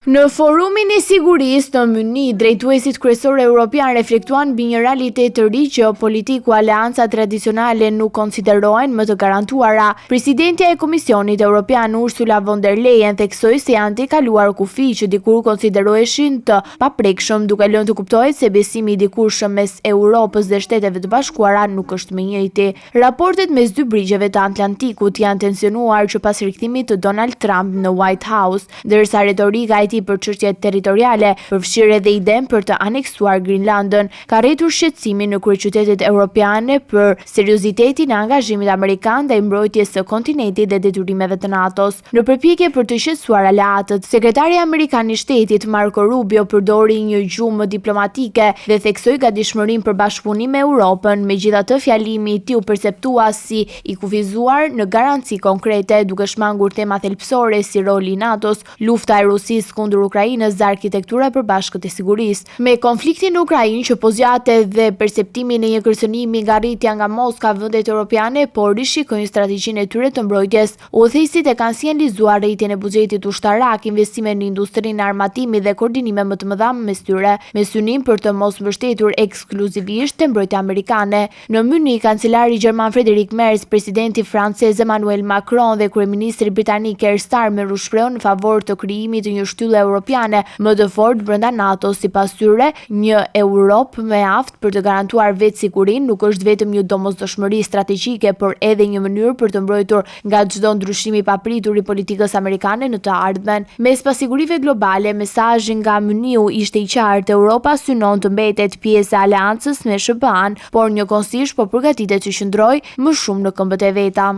Në forumin e sigurisë në Munich, drejtuesit kryesorë evropian reflektuan mbi një realitet të ri që politik ku aleancat tradicionale nuk konsiderohen më të garantuara. Presidentja e Komisionit Evropian Ursula von der Leyen theksoi se janë të kaluar kufi që dikur konsideroheshin të paprekshëm, duke lënë të kuptohet se besimi i dikurshëm mes Europës dhe Shteteve të Bashkuara nuk është më i njëjti. Raportet mes dy brigjeve të Atlantikut janë tensionuar që pas rikthimit të Donald Trump në White House, ndërsa retorika për çështjet territoriale përfshirë edhe idenë për të aneksuar Grenlandën, ka rritur shqetësimin në kryeqytetet europiane për seriozitetin e angazhimit amerikan ndaj mbrojtjes së kontinentit dhe detyrimeve të NATO-s. Në përpjekje për të shqetësuar aleatët, sekretari amerikan i shtetit Marco Rubio përdori një gjumë diplomatike dhe theksoi gatishmërinë për bashkëpunim me Europën, megjithatë fjalimi i tij u perceptua si i kufizuar në garanci konkrete, duke shmangur tema thelbësore si roli i NATO-s, lufta e Rusisë kundër Ukrainës dhe arkitektura e përbashkët e sigurisë. Me konfliktin në Ukrainë që po zgjatet dhe perceptimin e një kërcënimi nga rritja nga Moska, vendet europiane po rishikojnë strategjinë e tyre të mbrojtjes. Udhëheqësit e kanë sinjalizuar rritjen e buxhetit ushtarak, investime në industrinë e armatimit dhe koordinime më të mëdha mes tyre, me synim për të mos mbështetur ekskluzivisht te mbrojtja amerikane. Në Munich, kancelari gjerman Friedrich Merz, presidenti francez Emmanuel Macron dhe kryeministri britanik Keir Starmer u shprehën në favor të krijimit të një shtylle europiane më të fortë brenda NATO. Sipas tyre, një Europë me aftë për të garantuar vetë sigurinë nuk është vetëm një domosdoshmëri strategjike, por edhe një mënyrë për të mbrojtur nga çdo ndryshim i papritur i politikës amerikane në të ardhmen. Mes pasigurive globale, mesazhi nga Muniu ishte i qartë: Europa synon të mbetet pjesë e aleancës me SBA-n, por njëkohësisht po përgatitet të qëndrojë më shumë në këmbët e veta.